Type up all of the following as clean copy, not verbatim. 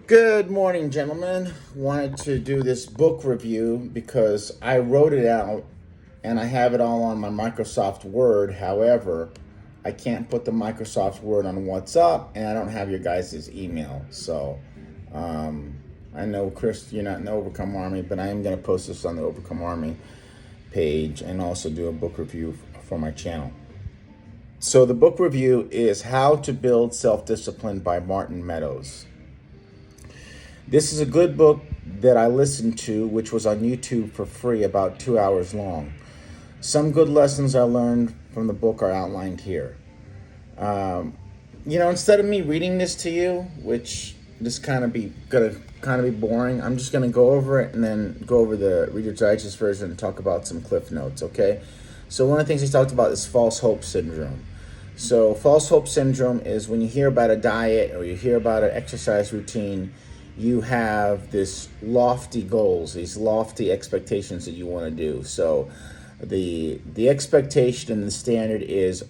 Good morning, gentlemen. Wanted to do this book review because I wrote it out and I have it all on my Microsoft Word. However, I can't put the Microsoft Word on WhatsApp and I don't have your guys' email. Um, I know, Chris, you're not in the Overcome Army, but I am going to post this on the Overcome Army page and also do a book review for my channel. So, the book review is How to Build Self Discipline by Martin Meadows. This is a good book that I listened to, which was on YouTube for free, about 2 hours long. Some good lessons I learned from the book are outlined here. Instead of me reading this to you, which this gonna kind of be boring, I'm just gonna go over it and then go over the Reader's Digest version and talk about some cliff notes. Okay. So one of the things he talked about is false hope syndrome. So false hope syndrome is when you hear about a diet or you hear about an exercise routine, you have this lofty goals, these lofty expectations that you want to do. So the expectation and the standard is,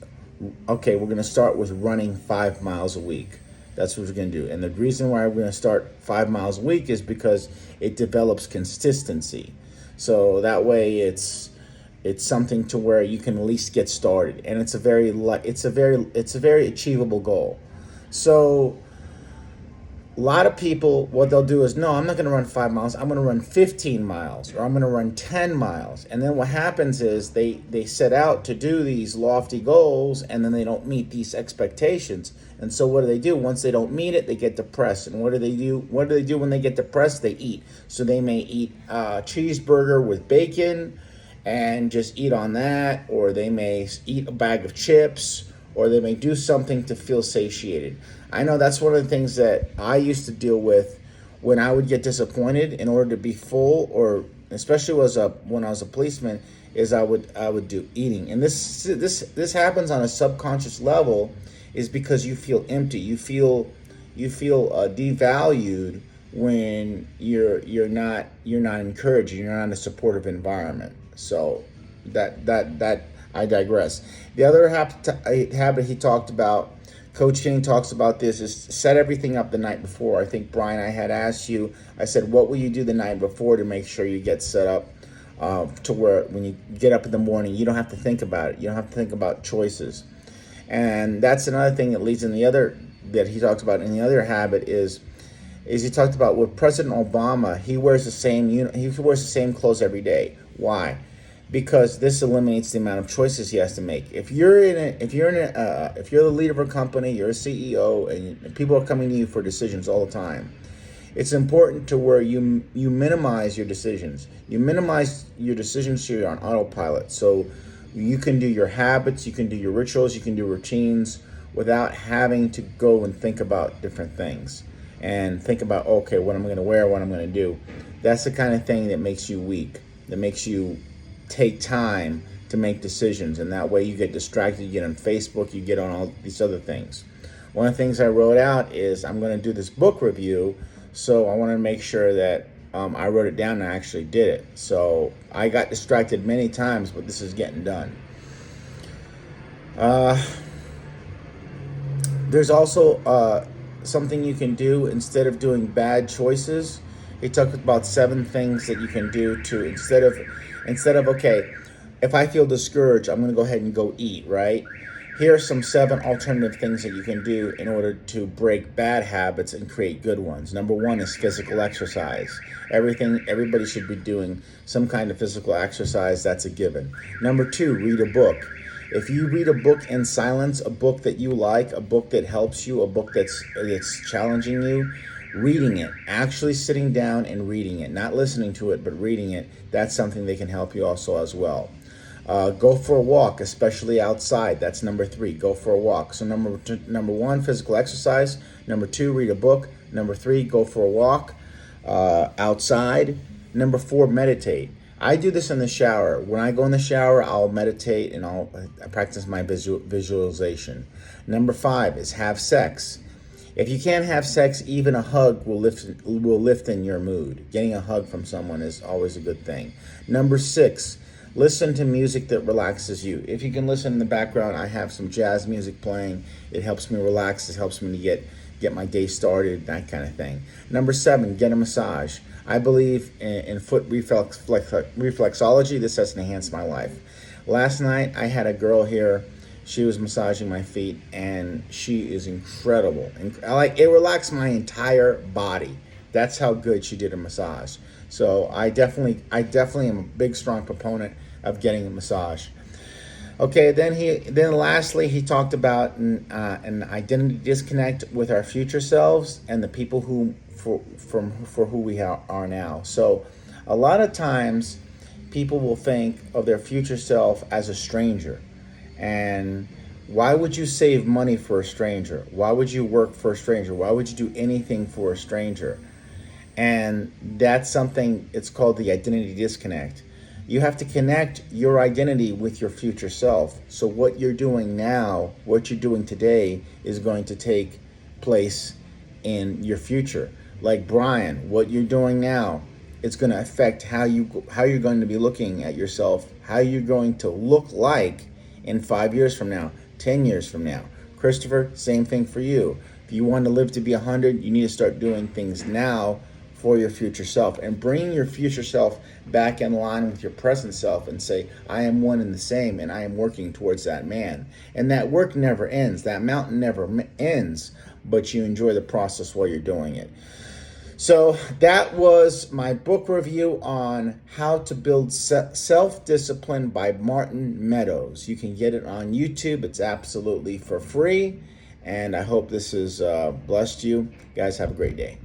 okay, we're going to start with running 5 miles a week. That's what we're going to do. And the reason why we're going to start 5 miles a week is because it develops consistency. So that way it's something to where you can at least get started, and it's a very achievable goal. So a lot of people, what they'll do is, no, I'm not going to run 5 miles. I'm going to run 15 miles, or I'm going to run 10 miles. And then what happens is they set out to do these lofty goals, and then they don't meet these expectations. And so what do? Once they don't meet it, they get depressed. And what do they do? What do they do when they get depressed? They eat. So they may eat a cheeseburger with bacon and just eat on that, or they may eat a bag of chips, or they may do something to feel satiated. I know that's one of the things that I used to deal with when I would get disappointed. In order to be full, or especially when I was a policeman, is I would do eating. And this happens on a subconscious level, is because you feel empty. You feel devalued when you're not encouraged. You're not in a supportive environment. So that I digress. The other habit he talked about, Coach King talks about this, is set everything up the night before. I think, Brian, I had asked you, I said, what will you do the night before to make sure you get set up to where when you get up in the morning, you don't have to think about it. You don't have to think about choices. And that's another thing that leads in that he talks about in the other habit is he talked about with President Obama, he wears the same clothes every day. Why? Because this eliminates the amount of choices he has to make. If you're the leader of a company, you're a CEO, and people are coming to you for decisions all the time, it's important to where you minimize your decisions. You minimize your decisions so you're on autopilot. So you can do your habits, you can do your rituals, you can do routines without having to go and think about different things and think about, okay, what I'm going to wear, what I'm going to do. That's the kind of thing that makes you weak, that makes you take time to make decisions, and that way you get distracted. You get on Facebook, you get on all these other things. One of the things I wrote out is I'm going to do this book review, so I want to make sure that I wrote it down and I actually did it. So I got distracted many times, but this is getting done. There's also something you can do instead of doing bad choices. He talked about 7 things that you can do to instead of okay, if I feel discouraged, I'm going to go ahead and go eat, right? Here are some 7 alternative things that you can do in order to break bad habits and create good ones. Number 1 is physical exercise. Everybody should be doing some kind of physical exercise. That's a given. Number 2, read a book. If you read a book in silence, a book that you like, a book that helps you, a book that's challenging you, reading it, actually sitting down and reading it, not listening to it, but reading it, that's something that can help you also as well. Go for a walk, especially outside. That's number 3. Go for a walk. So number 1, physical exercise. Number 2, read a book. Number 3, go for a walk outside. Number 4, meditate. I do this in the shower. When I go in the shower, I'll meditate and I'll practice my visualization. Number 5 is have sex. If you can't have sex, even a hug will lift in your mood. Getting a hug from someone is always a good thing. Number 6, listen to music that relaxes you. If you can listen in the background, I have some jazz music playing. It helps me relax. It helps me to get my day started, that kind of thing. Number 7, get a massage. I believe in foot reflexology. This has enhanced my life. Last night, I had a girl here. She was massaging my feet, and she is incredible. And it relaxed my entire body. That's how good she did a massage. So I definitely am a big, strong proponent of getting a massage. Okay, then lastly, he talked about an identity disconnect with our future selves and the people for who we are now. So a lot of times people will think of their future self as a stranger. And why would you save money for a stranger? Why would you work for a stranger? Why would you do anything for a stranger? And that's something, it's called the identity disconnect. You have to connect your identity with your future self. So what you're doing now, what you're doing today, is going to take place in your future. Like Brian, what you're doing now, it's going to affect how you're going to be looking at yourself, how you're going to look like in 5 years from now, 10 years from now. Christopher, same thing for you. If you want to live to be 100, you need to start doing things now for your future self, and bringing your future self back in line with your present self and say, I am one and the same, and I am working towards that man. And that work never ends. That mountain never ends, but you enjoy the process while you're doing it. So that was my book review on How to Build Self-Discipline by Martin Meadows. You can get it on YouTube. It's absolutely for free. And I hope this has blessed you. Guys, have a great day.